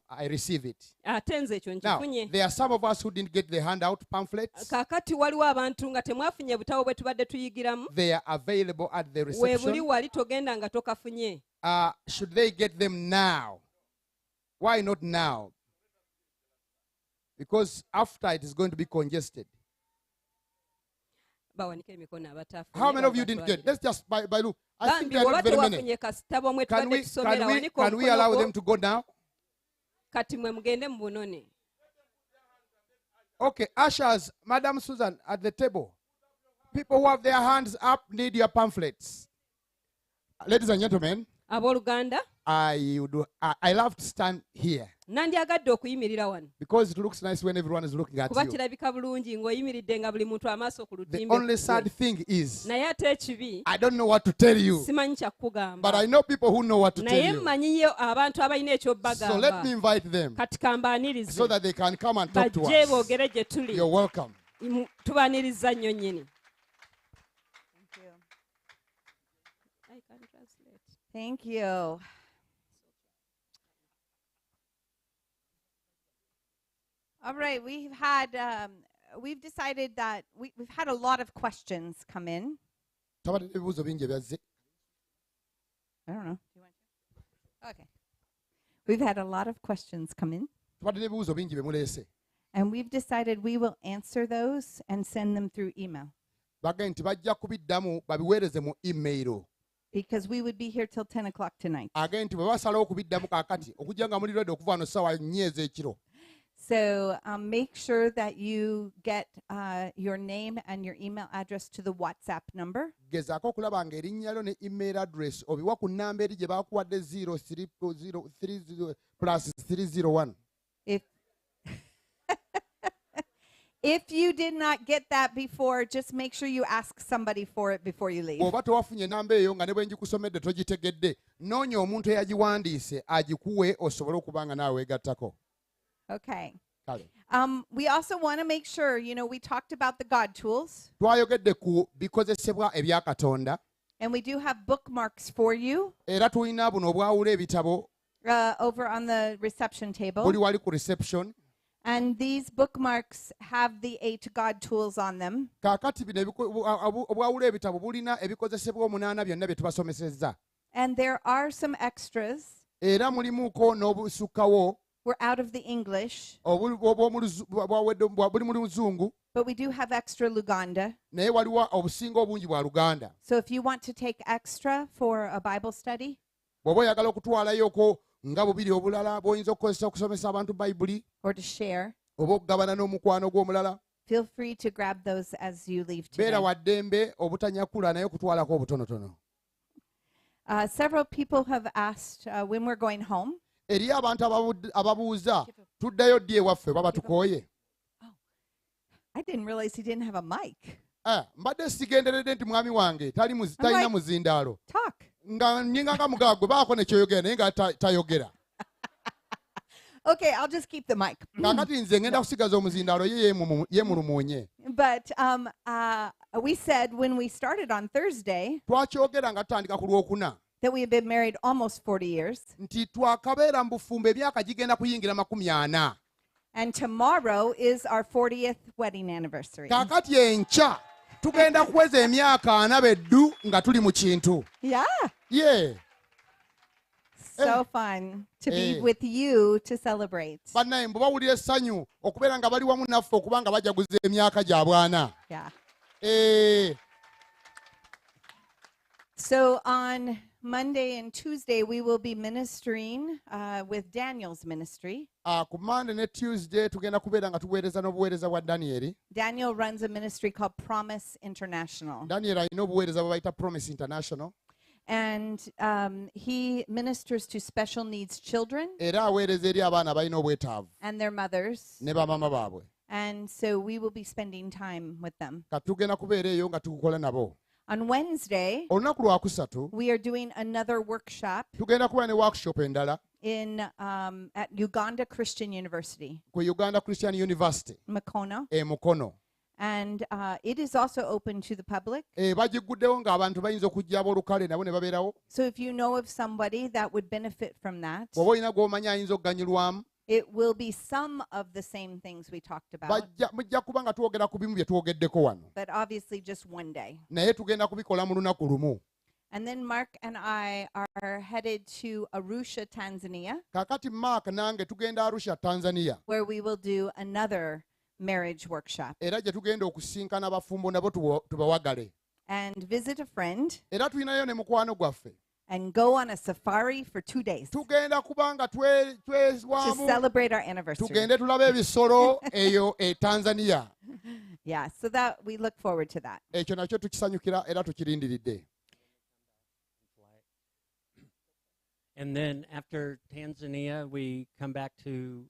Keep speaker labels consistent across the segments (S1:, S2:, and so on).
S1: I receive it.
S2: ate nze ekyo
S1: Now,
S2: nkifunye.
S1: there are some of us who didn't get the handout pamphlets.
S2: Kaakati waliwo abantu nga temwafunye butabo bwe tubadde tuyigiramu.
S1: They are available at the
S2: Weebuli
S1: reception.
S2: wali togenda nga tokafunye.
S1: Should they get them now? Why not now? Because after it is going to be congested.
S2: Bawanike emikono abatafunye.
S1: How many of you didn't get? Let's just by look. I think they are not very many. Can we allow them to go now?
S2: Kati mwe mugende mu bunone.
S1: Okay, ushers, Madam Susan, at the table. People who have their hands up need your pamphlets. Ladies and gentlemen,
S2: Abooluganda,
S1: I love to stand here
S2: nandyagadde okuyimirira wano.
S1: because it looks nice when everyone is looking at
S2: Kuba
S1: you.
S2: kirabika bulungi ng'oyimiridde nga buli muntu amaaso ku
S1: The
S2: lutimbe.
S1: only sad thing is,
S2: Naye ate ekibi,
S1: I don't know what to tell you,
S2: simanyi
S1: but
S2: kyakugamba.
S1: I know people who know what to tell
S2: Naye
S1: you.
S2: mmanyiyo abantu abalina
S1: So let me
S2: ekyobbagamba.
S1: invite them
S2: Kati kambaanirize.
S1: so that they can come and talk to
S2: Bajje
S1: us.
S2: boogere gye tuli.
S1: You're welcome.
S2: Tubaaniriza nnyo nnyini. I can translate.
S3: Thank you. All right, we've decided that we've had a lot of questions come in.
S1: I don't
S3: know. Okay. We've had a lot of questions come in, and we've decided we will answer those and send them through email because we would be here till 10 o'clock tonight. So make sure that you get your name and your email address to the WhatsApp number.
S1: Gezaako okulaba ng'erinnya lyo ne email address obiwa ku nnamba eri gye baakuwadde 030 plus 301.
S3: If you did not get that before, just make sure you ask somebody for it before you leave.
S1: Bw'oba tewafunye ennamba eyo nga ne bwe ngikusomedde togitegedde, noonya omuntu eyagiwandiise agikuwe osobole okuba nga naawe weegattako.
S3: Okay. We also want to make sure, we talked about the God tools.
S1: Twayogedde ku bikozesebwa ebya Katonda.
S3: And we do have bookmarks for you.
S1: Era tulina buno obwawula ebitabo.
S3: Over on the reception table.
S1: Buli wali ku reception.
S3: And these bookmarks have the 8 God tools on them.
S1: Kaakati bino obwawula ebitabo bulina ebikozesebwa 8 byonna bye tubasomesezza.
S3: And there are some extras.
S1: Era mulimuko n'obusukkawo.
S3: We're out of the English.
S1: But
S3: we do have extra Luganda.
S1: So
S3: if you want to take extra for a Bible study,
S1: or
S3: to share, feel free to grab those as you leave today. Several people have asked when we're going home.
S1: Eri abantu ababuuza tuddayo ddi ewaffe baba tukooye.
S3: I didn't realize he didn't have a mic.
S1: Mbadde sigenderedde nti mwami wange talina muzindaalo.
S3: Talk.
S1: Nga nnyinga nga mugagwe baako ne kyoyogera naye nga tayogera.
S3: Okay, I'll just keep the mic.
S1: Kakati nze ngenda kusigaza omuzindaalo ye mulumuunye.
S3: But we said when we started on Thursday,
S1: twakyogera nga tutandika ku Lwokuna,
S3: that we have been married almost 40 years.
S1: Nti twakabeera mu bufumbo emyaka gigenda kuyingira 40.
S3: And tomorrow is our 40th wedding anniversary.
S1: Kakati enkya tugenda kuweza emyaka 4 beddu nga tuli mu kintu.
S3: Yeah.
S1: Yeah.
S3: So fun to be with you to celebrate.
S1: Bannaye mbu bawulira essanyu okubeera nga bali wamu naffe okuba nga bajaguza emyaka gya bwana.
S3: Yeah.
S1: Eh.
S3: So on Monday and Tuesday, we will be ministering with Daniel's ministry.
S1: Ku Monday ne Tuesday tugenda kubeera nga tuweereza n'obuweereza bwa Daniel.
S3: Daniel runs a ministry called Promise International.
S1: Daniel alina obuweereza bwe bayita Promise International.
S3: And he ministers to special needs children.
S1: Era aweereza eri abaana abalina obwetaavu.
S3: And their mothers.
S1: Ne bamama baabwe.
S3: And so we will be spending time with them.
S1: Katugenda kubeera eyo nga tukukola nabo.
S3: On Wednesday,
S1: olunaku lwakusatu
S3: we are doing another workshop
S1: tugenda kuba ne workshop endala
S3: in at Uganda Christian University.
S1: Ku Uganda Christian University.
S3: Mukono.
S1: Mukono.
S3: And it is also open to the public.
S1: Bagiguddewo ng'abantu bayinza okujja ab'olukale nabo ne babeerawo.
S3: So if you know of somebody that would benefit from that,
S1: Bw'oba olina gw'omanyi ayinza okuganyulwamu,
S3: it will be some of the same things we talked about,
S1: mujja kuba nga twogera ku bimu bye twogeddeko wano.
S3: but obviously just one day.
S1: Naye tugenda kubikola mu lunaku lumu.
S3: And then Mark and I are headed to Arusha, Tanzania,
S1: Kaakati Mark nange tugenda Arusha, Tanzania,
S3: where we will do another marriage workshop
S1: era gye tugenda okusinkana abafumbo nabo tubawagale.
S3: and visit a friend
S1: Era tulinayo ne mukwano gwaffe.
S3: and go on a safari for 2 days
S1: Tugenda kuba nga
S3: to
S1: twezwamu,
S3: celebrate our anniversary.
S1: tugende tulabe ebisolo eyo e Tanzania.
S3: Yeah, so that we look forward to that.
S1: Ekyo nakyo tukisanyukira era tukirindiridde.
S4: And then after Tanzania, we come back to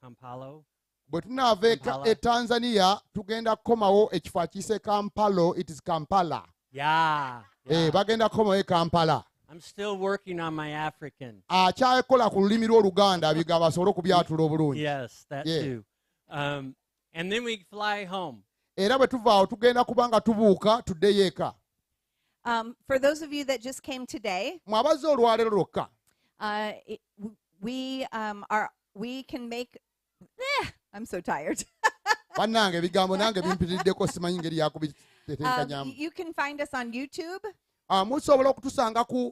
S4: Kampala.
S1: Bwe tunaava e Tanzania tugenda kukomawo ekifo akiyise Kampala. It is Kampala.
S4: Yeah. yeah.
S1: Bagenda kukomawo e Kampala.
S4: I'm still working on my African.
S1: Akyakola ku lulimi lw'Oluganda bigambo asobole okubyatula obulungi.
S4: Yes, that
S1: Yeah.
S4: too. And then we fly home.
S1: Era bwe tuvaawo tugenda kuba nga tubuuka tuddeyo eka.
S3: For those of you that just came today,
S1: Mwabazze olwaleero lwokka.
S3: we can make. I'm so tired.
S1: Bannange ebigambo nange bimpitiriddeko simanyi ngeri yakubitetenkanyaamu.
S3: You can find us on YouTube.
S1: Musobola okutusanga ku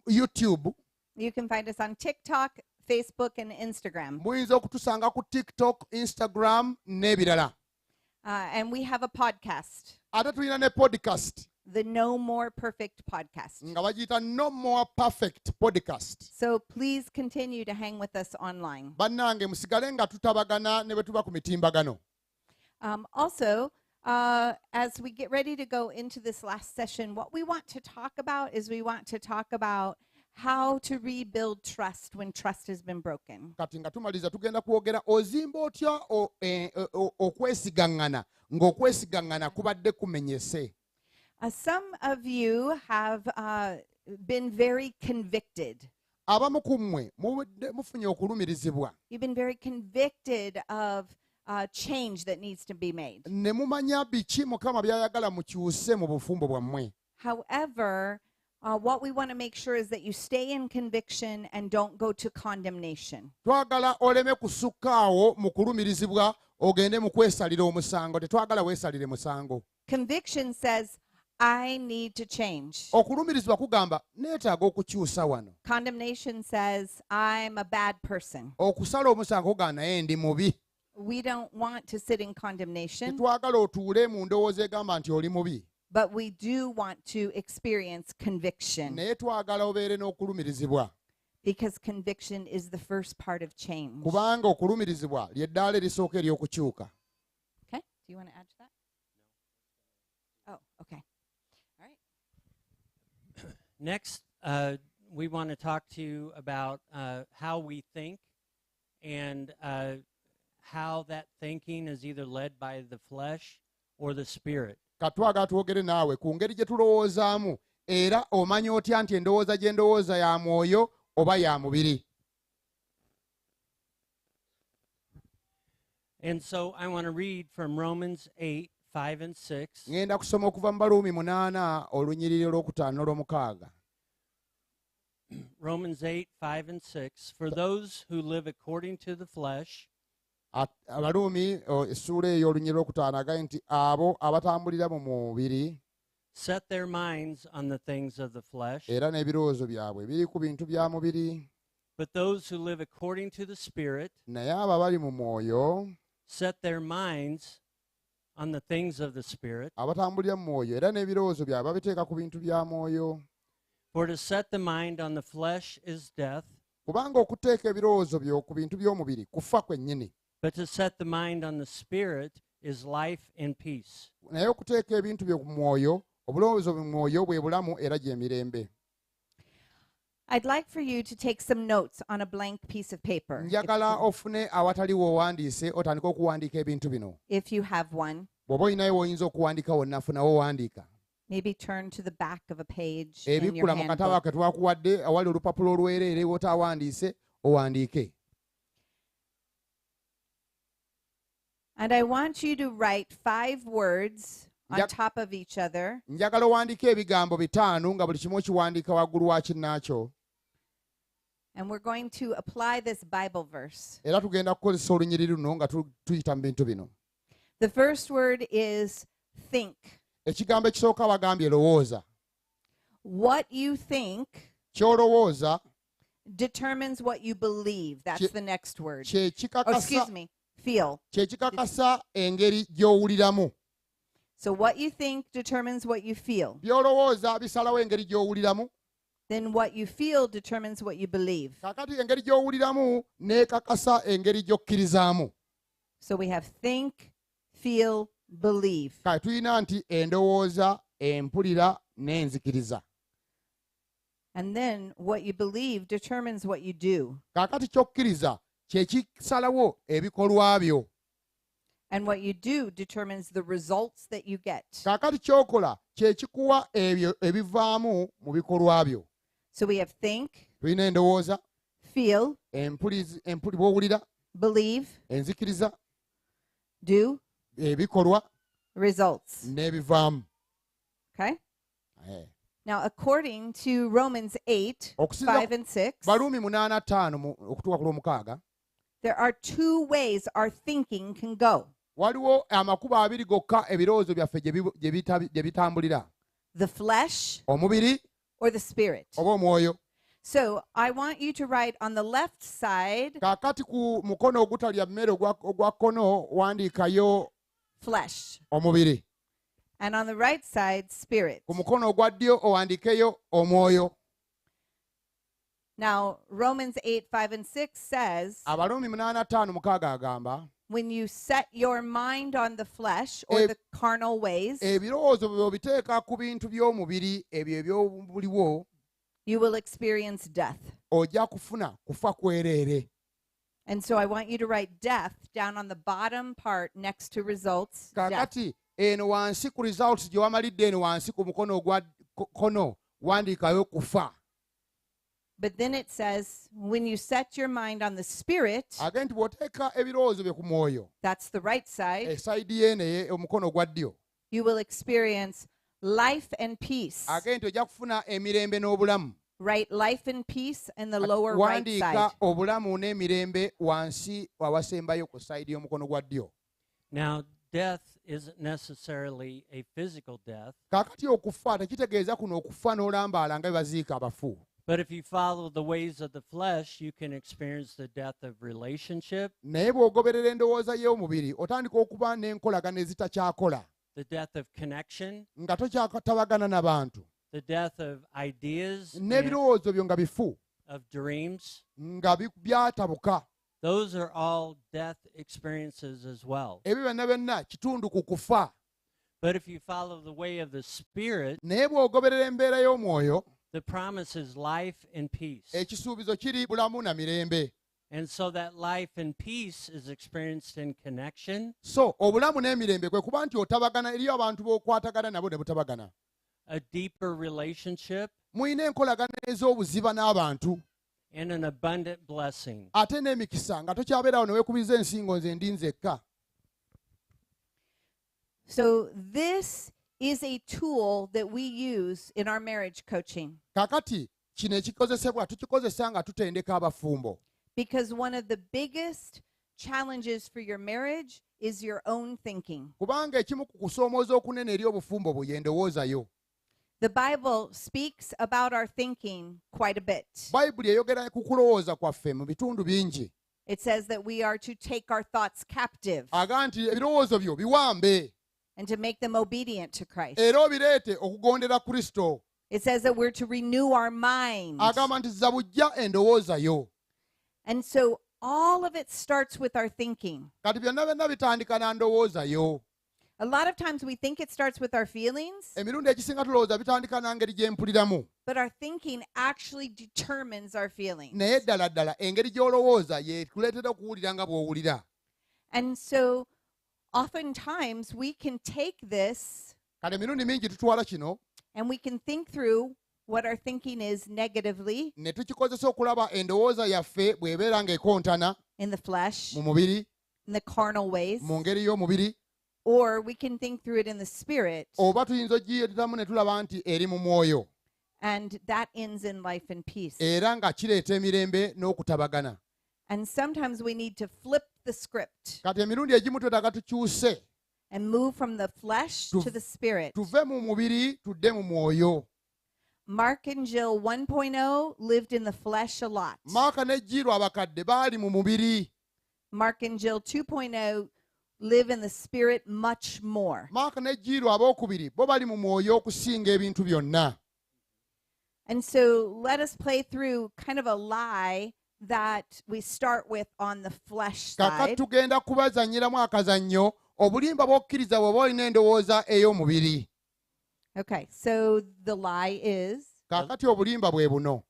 S1: YouTube.
S3: You can find us on TikTok, Facebook, and Instagram.
S1: Muyinza okutusanga ku TikTok, Instagram n'ebirala.
S3: And we have a podcast,
S1: Ate tulina ne podcast
S3: the No More Perfect podcast.
S1: nga bagiyita No More Perfect Podcast.
S3: So please continue to hang with us online.
S1: Bannange musigale nga tutabagana ne bwe tuba ku mitimbagano.
S3: Also, as we get ready to go into this last session, what we want to talk about is we want to talk about how to rebuild trust when trust has been broken.
S1: Kati nga tumaliza tugenda kwogera ozimba otya okwesigaŋŋana ng'okwesigaŋŋana kubadde kumenyese.
S3: Some of you have been very convicted.
S1: Abamu ku mmwe mufunye okulumirizibwa.
S3: You've been very convicted of change that needs to be made.
S1: Ne mumanya biki Mukama by'ayagala mukyuse mu bufumbo bwammwe.
S3: However, what we want to make sure is that you stay in conviction and don't go to condemnation.
S1: Twagala oleme kusukkaawo mu kulumirizibwa ogende mu kwesalira omusango. Tetwagala weesalire musango.
S3: Conviction says, I need to change.
S1: Okulumirizibwa kugamba neetaaga okukyusa wano.
S3: Condemnation says, I'm a bad person.
S1: Okusala omusango kugamba naye ndi mubi.
S3: We don't want to sit in condemnation,
S1: Tetwagala otuule mu ndowooza egamba nti oli mubi.
S3: but we do want to experience conviction,
S1: Naye twagala obeere n'okulumirizibwa.
S3: because conviction is the first part of change.
S1: Kubanga okulumirizibwa ly'eddaala erisooka ery'okukyuka.
S3: Okay, do you want to add to that? Oh, okay. All right.
S4: Next, we want to talk to you about how we think and how that thinking is either led by the flesh or the spirit.
S1: Katwagala twogere naawe ku ngeri gye tulowoozaamu era omanya otya nti endowooza gye ndowooza ya mwoyo oba ya mubiri.
S4: And so I want to read from Romans 8, 5 and 6.
S1: Ngenda kusoma okuva mu Baluumi 8 olunyiriri olw'okutaano n'olw'omukaaga.
S4: Romans 8, 5 and 6. For those who live according to the flesh,
S1: Abaluumi essuula eyo olunyiriri olw'okutaano agaye nti abo abatambulira mu mubiri
S4: set their minds on the things of the flesh.
S1: era n'ebirowoozo byabwe biri ku bintu bya mubiri.
S4: But those who live according to the Spirit
S1: Naye abo abali mu mwoyo
S4: set their minds on the things of the Spirit.
S1: abatambulira mu mwoyo era n'ebirowoozo byabwe babiteeka ku bintu bya mwoyo.
S4: For to set the mind on the flesh is death,
S1: Kubanga okuteeka ebirowoozo byo ku bintu by'omubiri kufa kwennyini.
S4: but to set the mind on the Spirit is life and peace.
S1: Naye okuteeka ebintu byo ku mwoyo, obulowoozo mu mwoyo bwe bulamu era gye mirembe.
S3: I'd like for you to take some notes on a blank piece of paper.
S1: Njagala ofune awatali w'owandiise otandika okuwandiika ebintu bino.
S3: If you have one,
S1: Bw'oba olinayo w'oyinza okuwandiika wonna funawo owandiika.
S3: maybe turn to the back of a page in your
S1: Ebikkula mu katabo
S3: handbook.
S1: ke twakuwadde awali olupapula olwereere w'otaawandiise owandiike.
S3: And I want you to write 5 words on
S1: Yep.
S3: top of each other.
S1: Njagala owandiike ebigambo 5 nga buli kimu okiwandiika waggulu wa kinnaakyo.
S3: And we're going to apply this Bible verse.
S1: Era tugenda kukozesa olunyiriri luno nga tuyita mu bintu bino.
S3: The first word is think.
S1: Ekigambo ekisooka bagambye lowooza.
S3: What you think
S1: Ky'olowooza
S3: determines what you believe. That's the next word.
S1: kye
S3: Oh, excuse
S1: kikakasa
S3: me. Feel.
S1: kye kikakasa engeri gy'owuliramu.
S3: So what you think determines what you feel.
S1: By'olowooza bisalawo engeri gy'owuliramu.
S3: Then what you feel determines what you believe.
S1: Kaakati engeri gy'owuliramu neekakasa engeri gy'okkirizaamu.
S3: So we have think, feel, believe.
S1: Kale tulina nti endowooza, empulira n'enzikiriza.
S3: And then what you believe determines what you do.
S1: Kaakati ky'okkiriza kye kisalawo ebikolwa byo.
S3: And what you do determines the results that you get.
S1: Kaakati ky'okola kye kikuwa ebyo ebivaamu mu bikolwa byo.
S3: So we have think,
S1: Tulina endowooza,
S3: feel,
S1: bw'owulira,
S3: believe,
S1: enzikiriza,
S3: do,
S1: ebikolwa
S3: results.
S1: n'ebivaamu.
S3: Okay?
S1: Eh.
S3: Now, according to Romans 8,
S1: Okusinza
S3: 5 and 6,
S1: Baluumi 8:5 okutuuka ku lw'omukaaga,
S3: there are 2 ways our thinking can go.
S1: waliwo amakubo 2 gokka ebirowoozo byaffe gye bitambulira.
S3: The flesh
S1: Omubiri
S3: or the spirit.
S1: oba omwoyo.
S3: So I want you to write on the left side,
S1: Kaakati ku mukono ogutalya mmere ogwa kkono wandiikayo
S3: flesh.
S1: omubiri.
S3: And on the right side, spirit.
S1: Ku mukono ogwa ddyo owandiikeyo omwoyo.
S3: Now, Romans 8, 5 and 6 says,
S1: Abaluumi 8:5 agamba,
S3: when you set your mind on the flesh or the carnal ways,
S1: ebirowoozo bw'obiteeka ku bintu by'omubiri ebyo eby'obuliwo,
S3: you will experience death.
S1: ojja kufuna kufa kwereere.
S3: And so I want you to write death down on the bottom part next to results. Death.
S1: Kaakati eno wansi ku results gye wamalidde eno wansi ku mukono ogwa kkono wandiikayo kufa.
S3: But then it says, when you set your mind on the spirit,
S1: Ate nti bw'oteeka ebirowoozo bye ku mwoyo,
S3: that's the right side,
S1: esayidi yeene omukono ogwa ddyo,
S3: you will experience life and peace.
S1: ate nti ojja kufuna emirembe n'obulamu.
S3: Write life and peace in the lower right
S1: Wandiika
S3: side.
S1: obulamu n'emirembe wansi awasembayo ku sayidi y'omukono gwa ddyo.
S4: Now, death isn't necessarily a physical death,
S1: Kaakati okufa tekitegeeza kuno okufa n'olambaala nga bebaziika abafu.
S4: but if you follow the ways of the flesh, you can experience the death of relationship,
S1: Naye bw'ogoberera endowooza y'omubiri otandika okuba n'enkolagana ezitakyakola,
S4: the death of connection,
S1: nga tokyakatabagana n'abantu,
S4: the death of ideas, and
S1: n'ebirowoozo byo nga bifu,
S4: of dreams.
S1: nga byatabuka.
S4: Those are all death experiences as well.
S1: Ebyo byonna byonna kitundu ku kufa.
S4: But if you follow the way of the Spirit,
S1: Naye bw'ogoberera embeera y'omwoyo,
S4: the promise is life and peace.
S1: ekisuubizo kiri bulamu na mirembe.
S4: And so that life and peace is experienced in connection,
S1: So obulamu n'emirembe kwe kuba nti otabagana eriyo abantu b'okwatagana nabo ne butabagana.
S4: a deeper relationship,
S1: Muyina enkolagana ez'obuziba n'abantu,
S4: and an abundant blessing.
S1: ate n'emikisa nga tokyabeerawo ne weekubiriza ensingo nze ndi nzekka.
S3: So this is a tool that we use in our marriage coaching.
S1: Kaakati kino ekikozesebwa tukikozesa nga tutendeka abafumbo.
S3: Because one of the biggest challenges for your marriage is your own thinking.
S1: Kubanga ekimu ku kusoomooza okunene eri obufumbo bwe y'endowooza yo.
S3: The Bible speaks about our thinking quite a bit.
S1: Bayibuli eyogera ku kulowooza kwaffe mu bitundu bingi.
S3: It says that we are to take our thoughts captive
S1: Aga nti ebirowoozo byo biwambe
S3: and to make them obedient to Christ.
S1: era obireete okugondera Kristo.
S3: It says that we're to renew our minds.
S1: Agamba nti zabujja endowooza yo.
S3: And so all of it starts with our thinking.
S1: Kati byonna byonna bitandika na ndowooza yo.
S3: A lot of times we think it starts with our feelings,
S1: Emirundi egisinga tulowooza bitandika na ngeri gye mpuliramu.
S3: but our thinking actually determines our feelings.
S1: Naye ddala ddala engeri gy'olowooza yeekuleetera okuwulira nga bw'owulira.
S3: And so oftentimes we can take this
S1: Kale emirundi mingi tutwala kino
S3: and we can think through what our thinking is negatively
S1: ne tukikozesa okulaba endowooza yaffe bw'ebeera ng'ekontana
S3: in the flesh,
S1: mu mubiri,
S3: in the carnal ways,
S1: mu ngeri y'omubiri,
S3: or we can think through it in the spirit,
S1: oba tuyinza ogiyitamu ne tulaba nti eri mu mwoyo,
S3: and that ends in life and peace.
S1: era nga kireeta emirembe n'okutabagana.
S3: And sometimes we need to flip the script
S1: Kati emirundi egimu twetaaga tukyuse,
S3: and move from the flesh to the spirit.
S1: tuve mu mubiri tudde mu mwoyo.
S3: Mark and Jill 1.0 lived in the flesh a lot.
S1: Maaka ne Jiro abakadde baali mu mubiri.
S3: Mark and Jill 2.0 live in the spirit much more.
S1: Maaka ne Jiro abookubiri bo bali mu mwoyo okusinga ebintu byonna.
S3: And so let us play through kind of a lie that we start with on the flesh
S1: Kakati
S3: side.
S1: tugenda kubazanyiramu akazannyo obulimba bw'okkiriza bw'oba olina endowooza ey'omubiri.
S3: Okay, so the lie is
S1: Kaakati obulimba bwe buno.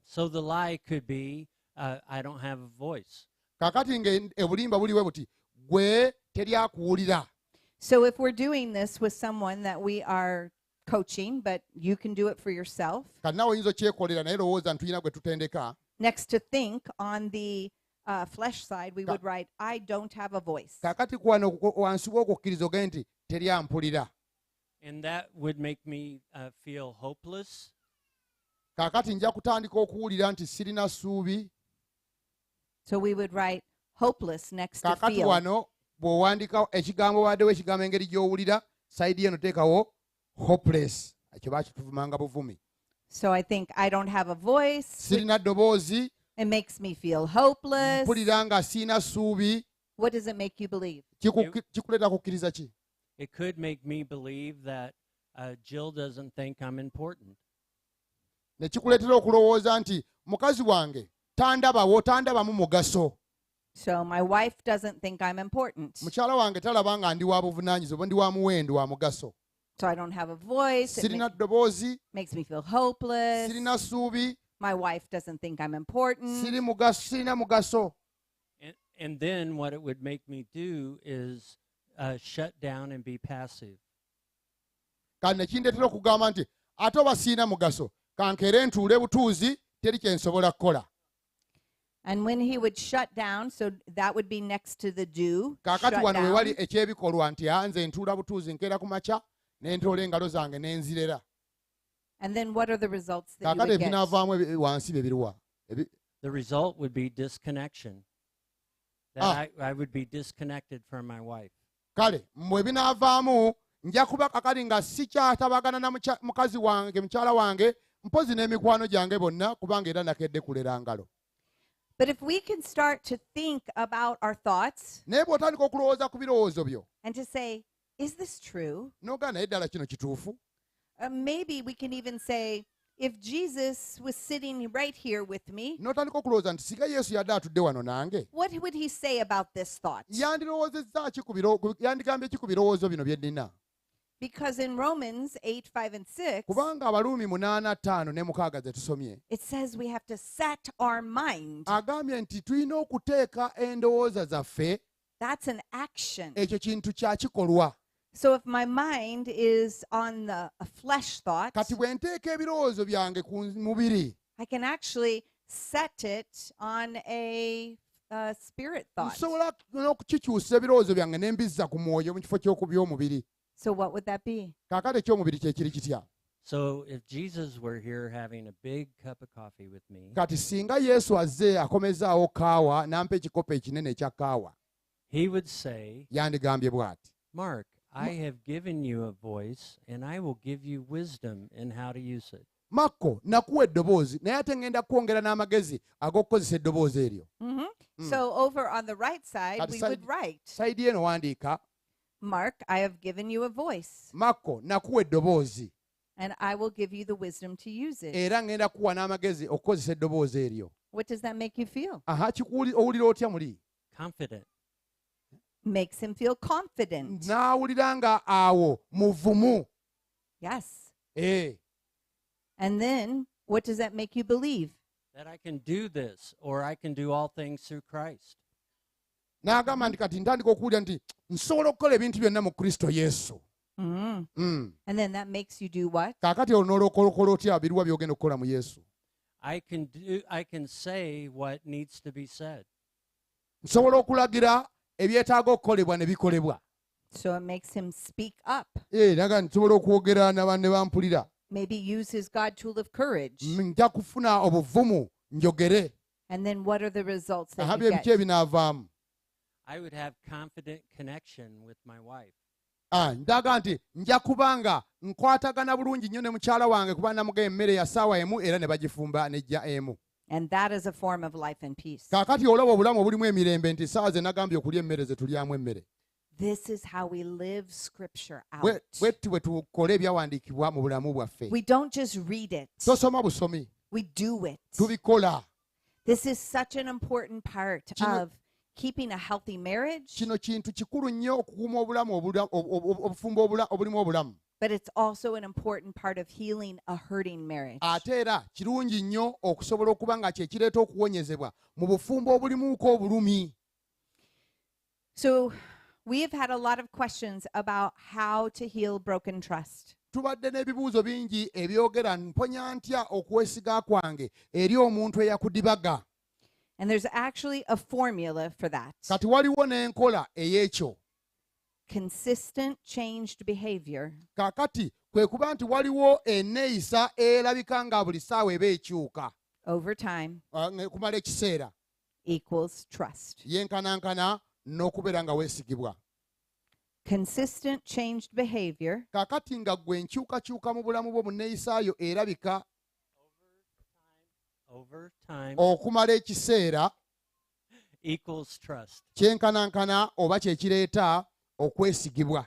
S4: So the lie could be, I don't have a voice.
S1: Kaakati obulimba buli bwe buti gwe teri akuwulira.
S3: so if we're doing this with someone that we are coaching, but you can do it for yourself.
S1: Kati naawe oyinza okyekolera naye lowooza ntuyina gwe tutendeka.
S3: Next to think on the flesh side, we would write, I don't have a voice.
S1: Kaakati kwano wansi w'okukkiriza ogende nti teri ampulira.
S4: And that would make me feel hopeless.
S1: Kaakati nja kutandika okuwulira nti sirina ssuubi.
S3: So we would write hopeless next to
S1: Kaakati
S3: feel.
S1: wano bw'owandiika ekigambo waddewo ekigambo engeri gy'owulira, sayidi eno teekawo hopeless. Ekyo baakituvumanga buvumi.
S3: So I think I don't have a voice.
S1: Sirina ddoboozi,
S3: It makes me feel hopeless.
S1: mpulira nga siina ssuubi.
S3: What does it make you believe?
S1: Kikuleeta kukkiriza ki?
S4: It could make me believe that Jill doesn't think I'm important.
S1: Ne kikuleetera okulowooza nti mukazi wange tandabamu mugaso.
S3: So my wife doesn't think I'm important.
S1: Mukyala wange talaba nga ndi wa buvunaanyizibwa, ndi wa muwendo wa mugaso.
S3: So I don't have a voice. It
S1: Sirina ddoboozi,
S3: makes me feel hopeless.
S1: sirina ssuubi,
S3: My wife doesn't think I'm important.
S1: sirina mugaso.
S4: And then what it would make me do is shut down and be passive.
S1: Kati ne kindeetera okugamba nti ate oba siina mugaso, kankeere ntuule butuuzi, teri kye nsobola kukola.
S3: And when he would shut down, so that would be next to the do.
S1: Kaakati
S3: Shut
S1: wano we wali
S3: down.
S1: ekyebikolwa nti nze ntuula butuuzi nkeera ku makya ne ntoola engalo zange ne nzirera.
S3: And then what are the results that you
S1: Kaakati
S3: would get?
S1: ebinaavaamu wansi bye biruwa?
S4: The result would be disconnection. That I would be disconnected from my wife.
S1: Kale mmwe binaavaamu nja kuba kakati nga sikyatabagana na mukazi wange mukyala wange mpozi n'emikwano gyange bonna kubanga era nakedde kulera ngalo.
S3: But if we can start to think about our thoughts
S1: Naye bw'otandika okulowooza ku birowoozo byo
S3: and to say, is this true?
S1: n'ogaa naye ddala kino kituufu.
S3: Maybe we can even say, if Jesus was sitting right here with me,
S1: N'otandika okulowooza nti singa Yesu yadde atudde wano nange
S3: what would he say about this thought?
S1: yandirowoozezza ki yandigambye ki ku birowoozo bino bye nnina?
S3: Because in Romans 8, 5, and 6,
S1: Kubanga Abaluumi 8:5 ne 6 ze tusomye
S3: it says we have to set our mind.
S1: agambye nti tulina okuteeka endowooza zaffe,
S3: That's an action.
S1: ekyo kintu kya kikolwa.
S3: So if my mind is on a flesh thought,
S1: Kati bwe nteeka ebirowoozo byange ku mubiri,
S3: I can actually set it on a spirit thought.
S1: nsobola n'okukikyusa ebirowoozo byange ne mbizza ku mwoyo mu kifo by'omubiri.
S3: So what would that be?
S1: Kaakati eky'omubiri kye kiri kitya?
S4: So if Jesus were here having a big cup of coffee with me,
S1: Kati singa Yesu azze akomezaawo kaawa n'ampa ekikopo ekinene ekya kaawa,
S4: he would say,
S1: yandigambye bw'ati:
S4: Mark, I have given you a voice and I will give you wisdom in how to use it.
S1: Makko, nakuwa eddoboozi naye ate ngenda kwongera n'amagezi ag'okukozesa eddoboozi eryo.
S3: So over on the right side,
S1: Kati
S3: we
S1: side-
S3: would write,
S1: Sayidi eno wandiika,
S3: Mark, I have given you a voice,
S1: Makko, nakuwa eddoboozi
S3: and I will give you the wisdom to use it.
S1: era ngenda kuwa n'amagezi okukozesa eddoboozi eryo.
S3: What does that make you feel?
S1: Aha, owulira otya muli?
S4: Confident.
S3: Makes him feel confident.
S1: N'awulira nga awo muvumu.
S3: Yes.
S1: Eh,
S3: And then what does that make you believe?
S4: That I can do this or I can do all things through Christ.
S1: n'agamba nti kati ntandika okuwulira nti nsobola okukola ebintu byonna mu Kristo Yesu.
S3: Mm.
S1: Mm.
S3: And then that makes you do what?
S1: Kaakati olwonoolookola otya biruwa by'ogenda okukola mu Yesu?
S4: I can say what needs to be said.
S1: Nsobola okulagira ebyetaaga okukolebwa ne bikolebwa.
S3: So it makes him speak up.
S1: Naga nsobola okwogera ne bampulira.
S3: Maybe use his God tool of courage.
S1: Nja kufuna obuvumu njogere.
S3: And then what are the results that
S1: Ahabi
S3: you
S1: ebiki
S3: get?
S1: ebinaavaamu.
S4: I would have confident connection with my wife.
S1: Ndaga nti nja kubanga nkwatagana bulungi nnyo ne mukyala wange kuba namuga emmere ya ssaawa emu era ne bagifumba nejja emu.
S3: And that is a form of life and peace.
S1: Kaakati olaba obulamu obulimu emirembe nti ssaawa ze nagambye okulya emmere ze tulyamu emmere.
S3: This is how we live scripture
S1: Bwe
S3: out.
S1: bwe tukola ebyawandiikibwa mu bulamu bwaffe.
S3: We don't just read it.
S1: Tosoma busomi,
S3: We do it.
S1: tubikola.
S3: This is such an important part
S1: Kino-
S3: of keeping a healthy marriage,
S1: Kino kintu kikulu nnyo okukuuma obulamu obufumbo obulimu obulamu.
S3: but it's also an important part of healing a hurting marriage.
S1: Ate era kirungi nnyo okusobola okuba nga kye kireeta okuwonyezebwa mu bufumbo obulimuuko obulumi.
S3: So we have had a lot of questions about how to heal broken trust.
S1: Tubadde n'ebibuuzo bingi ebyogera mponya ntya okwesiga kwange eri omuntu eyakudibaga.
S3: And there's actually a formula for that.
S1: Kati waliwo n'enkola ey'ekyo.
S3: Consistent changed behavior
S1: Kaakati kwe kuba nti waliwo enneeyisa erabika nga buli ssaawa eba ekyuka
S3: over time
S1: kumala ekiseera
S3: equals trust.
S1: yenkanankana n'okubeera nga weesigibwa.
S3: Consistent changed behavior
S1: Kaakati nga gwe enkyukakyuka mu bulamu bwo mu nneeyisaayo erabika
S4: Over time
S1: okumala ekiseera
S4: equals trust.
S1: kyenkanankana oba kye kireeta okwesigibwa.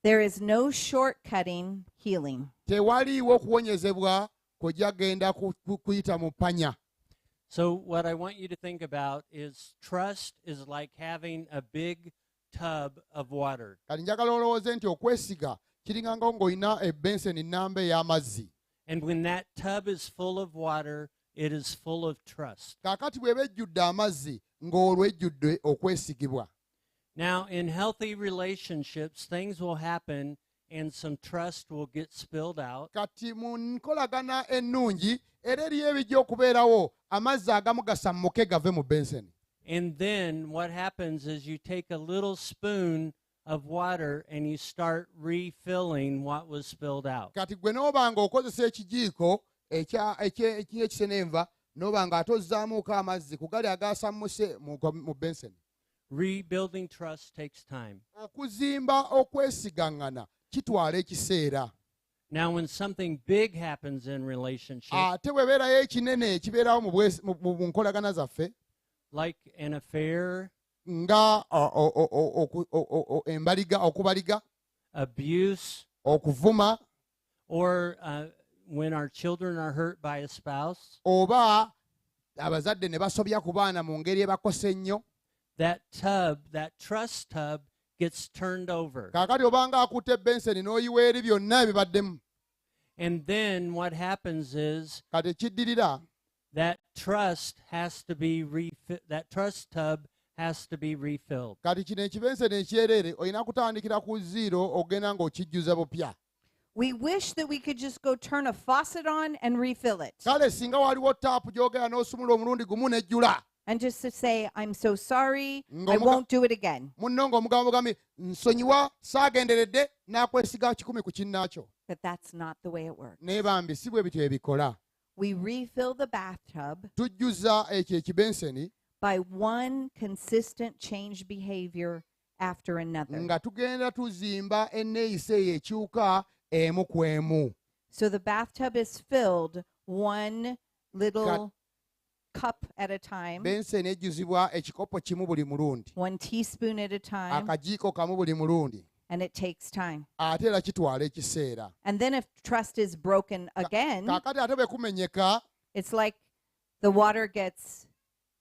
S3: There is no shortcutting healing.
S1: Tewaliiwo okuwonyezebwa kujja genda kuyita mu ppanya.
S4: So what I want you to think about is trust is like having a big tub of water.
S1: Kati njagala olowooze nti okwesiga kiringanga ng'olina ebbenseni nnamba ey'amazzi.
S4: And when that tub is full of water, it is full of trust.
S1: Kaakati bw'eba ejjudde amazzi ng'olwo ejjudde okwesigibwa.
S4: Now, in healthy relationships, things will happen and some trust will get spilled out.
S1: Kati mu nkolagana ennungi era eriyo ebijja okubeerawo amazzi agamu gasammuke gave mu benseni.
S4: And then what happens is you take a little spoon of water and you start refilling what was spilled out.
S1: Kati gwe n'oba ng'okozesa ekijiiko ekisenenva n'oba ng'ate ozzaamuuko amazzi ku gali agasammuse mu benseni.
S4: Rebuilding trust takes time.
S1: Okuzimba okwesigaŋŋana kitwala ekiseera.
S4: Now, when something big happens in relationship,
S1: Ate bw'ebeerayo ekinene ekibeerawo mu nkolagana zaffe
S4: like an affair,
S1: nga okubaliga,
S4: abuse,
S1: okuvuma,
S4: or when our children are hurt by a spouse,
S1: oba abazadde ne basobya ku baana mu ngeri ebakose ennyo.
S4: that tub, that trust tub, gets turned over.
S1: Kaakati obanga akutte benseni n'oyiwa eri byonna ebibaddemu.
S4: And then what happens is
S1: Kati ekiddirira
S4: that trust tub has to be refilled.
S1: kati kino ekibenseni ekyereere olina kutandikira ku zero ogenda ng'okijjuza bupya.
S3: We wish that we could just go turn a faucet on and refill it.
S1: Kale singa waliwo taapu gy'ogenda n'osumula omulundi gumu n'ejjula.
S3: And just to say, I'm so sorry, I
S1: Ngomuga-
S3: won't do it again.
S1: Munno ng'omugambye nsonyiwa saagenderedde n'akwesiga kikumi ku kinnaakyo.
S3: But that's not the way it works.
S1: Naye bambi si bwe bityo ebikola.
S3: We refill the bathtub
S1: Tujjuza ekyo ekibenseni
S3: by one consistent change behavior after another.
S1: nga tugenda tuzimba enneeyisa eyo ekyuka emu ku emu.
S3: So the bathtub is filled one little cup at a time,
S1: Benseni ejjuzibwa ekikopo kimu buli mulundi.
S3: one teaspoon at a time,
S1: Akajiiko kamu buli mulundi.
S3: and it takes time.
S1: Ate era kitwala ekiseera.
S3: And then if trust is broken again,
S1: Kaakati ate bwe kumenyeka
S3: it's like the water gets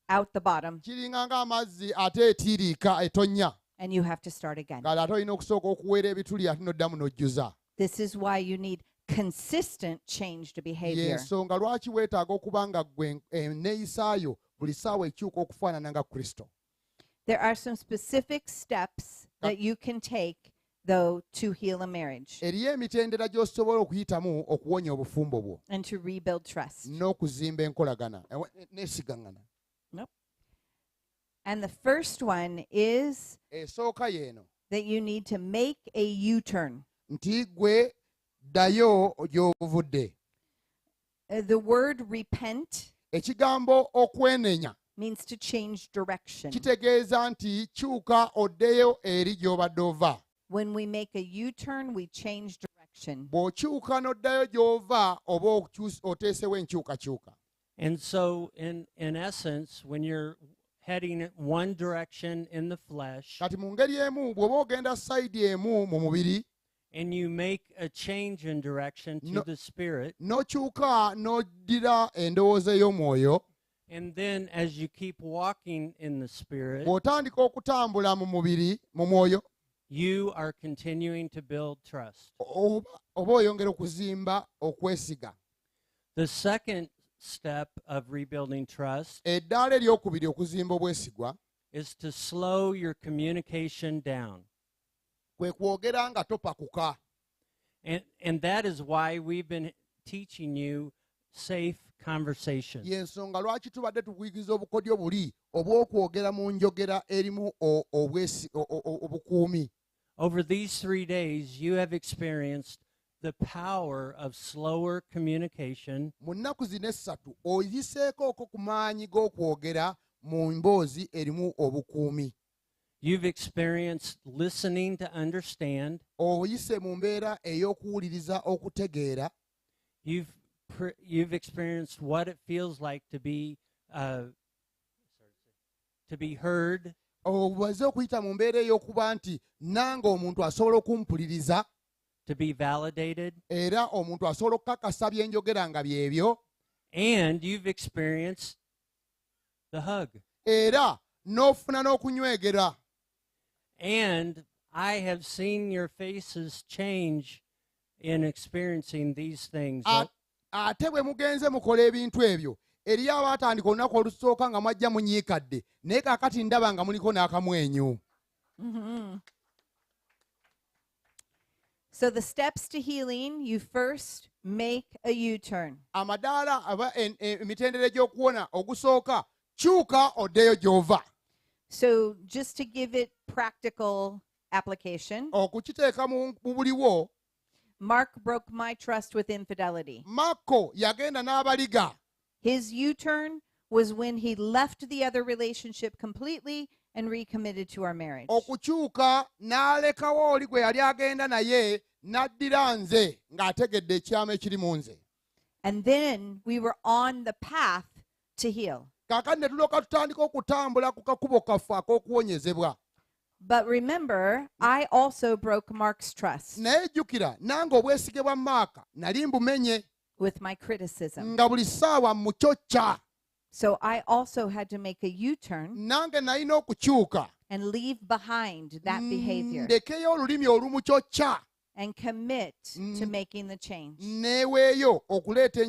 S3: out the bottom
S1: kiringa ng'amazzi ate etiiriika etonnya.
S3: and you have to start again.
S1: Kale ate olina okusooka okuweera ebituli ate n'oddamu n'ojjuza.
S3: This is why you need consistent changed behavior.
S1: Y'ensonga lwaki weetaaga okuba nga gwe enneeyisaayo buli ssaawa ekyuka okufaanana nga Kristo.
S3: There are some specific steps that you can take, though, to heal a marriage
S1: Eriyo emitendera gy'osobola okuyitamu okuwonya obufumbo bwo
S3: and to rebuild trust.
S1: n'okuzimba enkolagana n'esigaŋŋana.
S3: And the first one is
S1: esooka yeeno
S3: that you need to make a U-turn.
S1: nti gwe ddayo gy'ovudde.
S3: The word repent
S1: Ekigambo okwenenya
S3: means to change direction.
S1: kitegeeza nti kyuka oddeyo eri gy'obadde ova.
S3: When we make a U-turn, we change direction.
S1: Bw'okyuka n'oddayo gy'ova oba oteesewo enkyukakyuka.
S4: And so, in essence, when you're heading in one direction in the flesh
S1: Kati mu ngeri emu bw'oba ogenda sayidi emu mu mubiri
S4: and you make a change in direction to
S1: No.
S4: the spirit,
S1: n'okyuka n'oddira endowooza ey'omwoyo,
S4: and then as you keep walking in the spirit,
S1: bw'otandika okutambula mu mubiri mu mwoyo,
S4: you are continuing to build trust.
S1: oba oyongera okuzimba okwesiga.
S4: The second step of rebuilding trust
S1: Eddaala eryokubiri okuzimba obwesigwa
S4: is to slow your communication down.
S1: kwe kwogera nga topakuka.
S4: And that is why we've been teaching you safe conversation.
S1: Y'ensonga lwaki tubadde tukuyigiriza obukodyo buli obw'okwogera mu njogera erimu obukuumi.
S4: Over these 3 days, you have experienced the power of slower communication
S1: Mu nnaku zino essatu oyiseeko ku maanyi g'okwogera mu mboozi erimu obukuumi.
S4: You've experienced listening to understand.
S1: Oyise mu mbeera ey'okuwuliriza okutegeera.
S4: You've experienced what it feels like to be heard.
S1: Obaze okuyita mu mbeera ey'okuba nti nange omuntu asobola okumpuliriza
S4: to be validated,
S1: era omuntu asobola okukakasa bye njogera nga byebyo,
S4: and you've experienced the hug.
S1: era n'ofuna n'okunywegera.
S4: And I have seen your faces change in experiencing these things.
S1: Ate bwe mugenze mukola ebintu ebyo, eriyo abaatandika olunaku olusooka nga mwajja munyiikadde, naye kaakati ndaba nga muliko n'akamwenyu.
S3: So the steps to healing, you first make a U-turn.
S1: Amadaala aba emitendera gy'okuwona ogusooka, kyuka oddeyo gy'ova.
S3: So just to give it practical application,
S1: Okukiteeka mu buliwo,
S3: Mark broke my trust with infidelity.
S1: Makko yagenda n'abaliga.
S3: His U-turn was when he left the other relationship completely and recommitted to our marriage.
S1: Okukyuka n'alekawo oli gwe yali agenda naye n'addira nze ng'ategedde ekyama ekiri mu nze.
S3: And then we were on the path to heal.
S1: Kaakati ne tulooka tutandika okutambula ku kakubo kaffe ak'okuwonyezebwa.
S3: But remember, I also broke Mark's trust
S1: Naye jjukira nange obwesige bwa Maaka nali mbumenye
S3: with my criticism.
S1: nga buli ssaawa mukyokya.
S3: So I also had to make a U-turn
S1: Nange nalina okukyuka
S3: and leave behind that behavior
S1: ndekeyo olulimi olumukyokya
S3: and commit to making the change.
S1: neeweeyo okuleeta